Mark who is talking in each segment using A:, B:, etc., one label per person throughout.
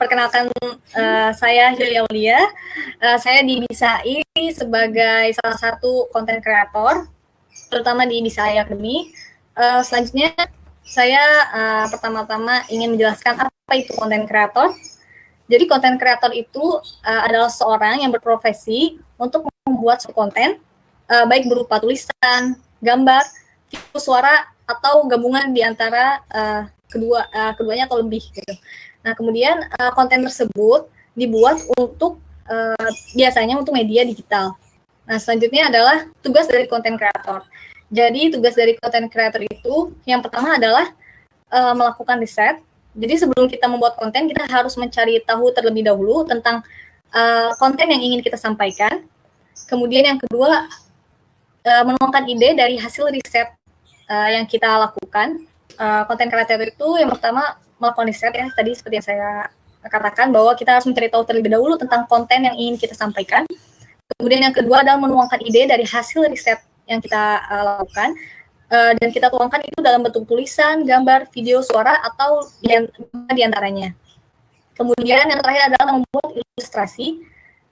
A: Perkenalkan, saya Julia Aulia. Saya di BISAI sebagai salah satu konten kreator, terutama di BISAI Academy. Selanjutnya, saya pertama-tama ingin menjelaskan apa itu konten kreator. Jadi konten kreator itu adalah seorang yang berprofesi untuk membuat suatu konten, baik berupa tulisan, gambar, video, suara, atau gabungan di antara keduanya atau lebih gitu. Nah, kemudian konten tersebut dibuat untuk biasanya untuk media digital. Nah, selanjutnya adalah tugas dari konten kreator. Jadi, tugas dari konten kreator itu yang pertama adalah melakukan riset. Jadi, sebelum kita membuat konten, kita harus mencari tahu terlebih dahulu tentang konten yang ingin kita sampaikan. Kemudian yang kedua, menuangkan ide dari hasil riset yang kita lakukan. Konten kreator itu yang pertama melakukan riset ya, tadi seperti yang saya katakan bahwa kita harus mencari tahu terlebih dahulu tentang konten yang ingin kita sampaikan. Kemudian yang kedua adalah menuangkan ide dari hasil riset yang kita lakukan, dan kita tuangkan itu dalam bentuk tulisan, gambar, video, suara, atau di antaranya. Kemudian yang terakhir adalah membuat ilustrasi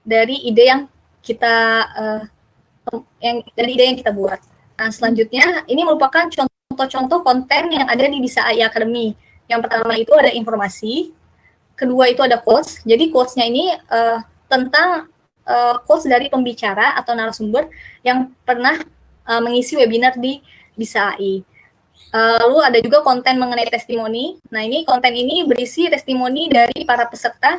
A: dari ide yang kita buat. Nah, selanjutnya ini merupakan contoh-contoh konten yang ada di BISAI Academy. Yang pertama itu ada informasi, kedua itu ada quotes. Jadi quotes-nya ini tentang quotes dari pembicara atau narasumber yang pernah mengisi webinar di BISAI. Lalu ada juga konten mengenai testimoni. Nah, ini konten ini berisi testimoni dari para peserta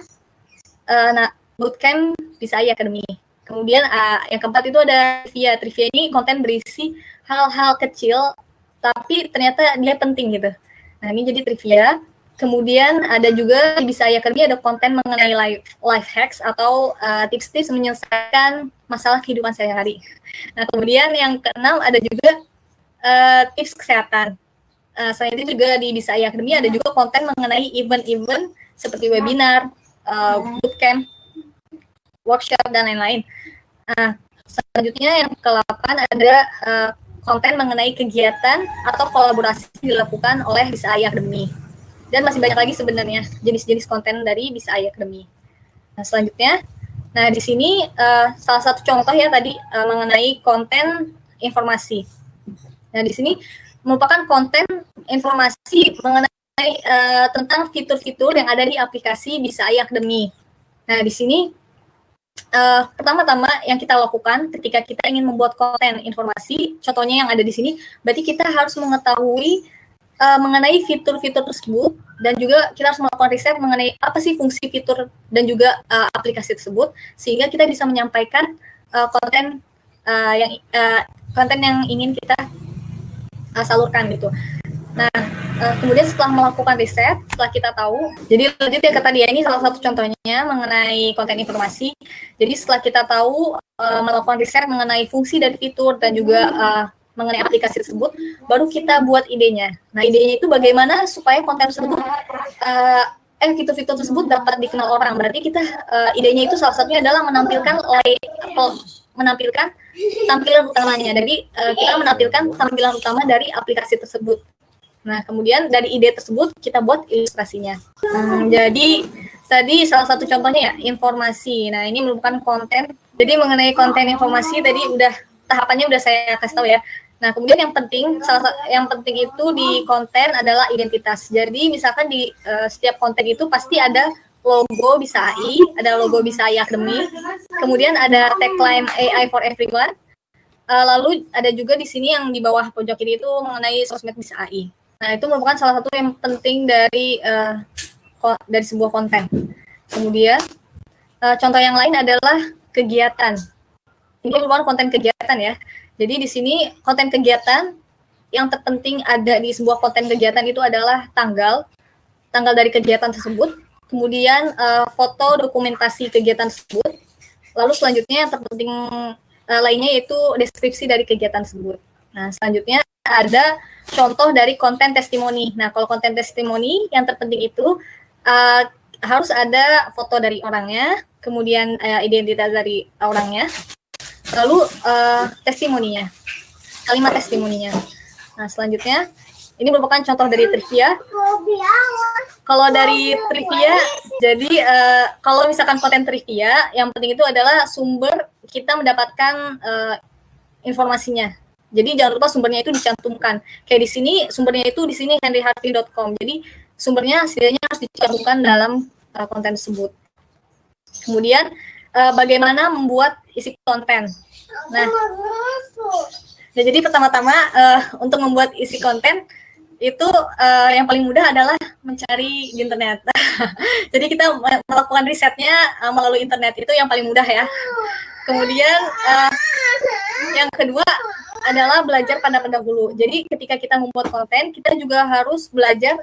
A: bootcamp BISAI Academy. Kemudian yang keempat itu ada trivia. Trivia ini konten berisi hal-hal kecil, tapi ternyata dia penting gitu. Nah, ini jadi trivia. Kemudian ada juga di BISAI Academy ada konten mengenai life hacks atau tips-tips menyelesaikan masalah kehidupan sehari-hari. Nah, kemudian yang keenam ada juga tips kesehatan. Selain itu juga di BISAI Academy ada juga konten mengenai event-event seperti webinar, bootcamp, workshop, dan lain-lain. Nah, selanjutnya yang ke-8 ada konten mengenai kegiatan atau kolaborasi dilakukan oleh BISAI Academy. Dan masih banyak lagi sebenarnya jenis-jenis konten dari BISAI Academy. Nah, selanjutnya, di sini salah satu contoh ya tadi mengenai konten informasi. Nah, di sini merupakan konten informasi mengenai tentang fitur-fitur yang ada di aplikasi BISAI Academy. Nah, di sini pertama-tama yang kita lakukan ketika kita ingin membuat konten informasi, contohnya yang ada di sini, berarti kita harus mengetahui mengenai fitur-fitur tersebut, dan juga kita harus melakukan riset mengenai apa sih fungsi fitur dan juga aplikasi tersebut, sehingga kita bisa menyampaikan konten yang ingin kita salurkan gitu. Nah, kemudian setelah melakukan riset, setelah kita tahu, jadi lanjut ya ke tadi ya, ini salah satu contohnya mengenai konten informasi. Jadi setelah kita tahu melakukan riset mengenai fungsi dari fitur dan juga mengenai aplikasi tersebut, baru kita buat idenya. Nah, idenya itu bagaimana supaya konten tersebut, fitur-fitur tersebut dapat dikenal orang. Berarti kita idenya itu salah satunya adalah menampilkan tampilan utamanya. Jadi kita menampilkan tampilan utama dari aplikasi tersebut. Nah, kemudian dari ide tersebut kita buat ilustrasinya. Jadi tadi salah satu contohnya ya, informasi. Nah, ini merupakan konten. Jadi mengenai konten informasi tadi tahapannya udah saya kasih tahu ya. Nah, kemudian yang penting itu di konten adalah identitas. Jadi misalkan di setiap konten itu pasti ada logo BISAI, ada logo BISAI Academy. Kemudian ada tagline AI for everyone. Lalu ada juga di sini yang di bawah pojok ini itu mengenai sosmed BISAI. Nah, itu merupakan salah satu yang penting dari sebuah konten. Kemudian, contoh yang lain adalah kegiatan. Ini merupakan konten kegiatan ya. Jadi di sini konten kegiatan yang terpenting ada di sebuah konten kegiatan itu adalah tanggal dari kegiatan tersebut. Kemudian foto dokumentasi kegiatan tersebut. Lalu selanjutnya yang terpenting lainnya yaitu deskripsi dari kegiatan tersebut. Nah, selanjutnya ada contoh dari konten testimoni. Nah, kalau konten testimoni yang terpenting itu harus ada foto dari orangnya, kemudian identitas dari orangnya, lalu testimoninya, kalimat testimoninya. Nah, selanjutnya ini merupakan contoh dari trivia. Kalau dari trivia, jadi kalau misalkan konten trivia, yang penting itu adalah sumber kita mendapatkan informasinya. Jadi jangan lupa sumbernya itu dicantumkan. Kayak di sini sumbernya itu di sini henryharvey.com. Jadi sumbernya setidaknya harus dicantumkan dalam konten tersebut. Kemudian bagaimana membuat isi konten. Nah, jadi pertama-tama untuk membuat isi konten itu yang paling mudah adalah mencari di internet. Jadi kita melakukan risetnya melalui internet, itu yang paling mudah ya. Kemudian yang kedua adalah belajar pada pendahulu. Jadi ketika kita membuat konten, kita juga harus belajar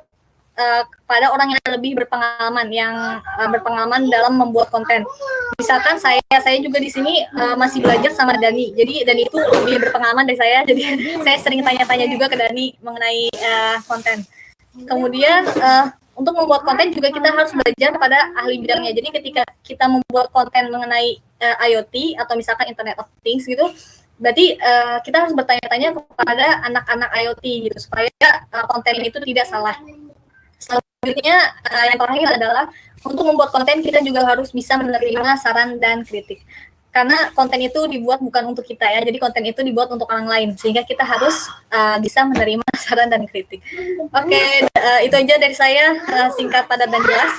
A: kepada orang yang lebih berpengalaman, yang berpengalaman dalam membuat konten. Misalkan saya juga di sini masih belajar sama Dani. Jadi Dani itu lebih berpengalaman dari saya. Jadi saya sering tanya-tanya juga ke Dani mengenai konten. Kemudian untuk membuat konten juga kita harus belajar kepada ahli bidangnya. Jadi ketika kita membuat konten mengenai IoT atau misalkan Internet of Things gitu, berarti kita harus bertanya-tanya kepada anak-anak IoT gitu supaya konten itu tidak salah. Selanjutnya yang terakhir adalah untuk membuat konten kita juga harus bisa menerima saran dan kritik. Karena konten itu dibuat bukan untuk kita ya, jadi konten itu dibuat untuk orang lain, sehingga kita harus bisa menerima saran dan kritik. Oke, itu aja dari saya, singkat, padat, dan jelas.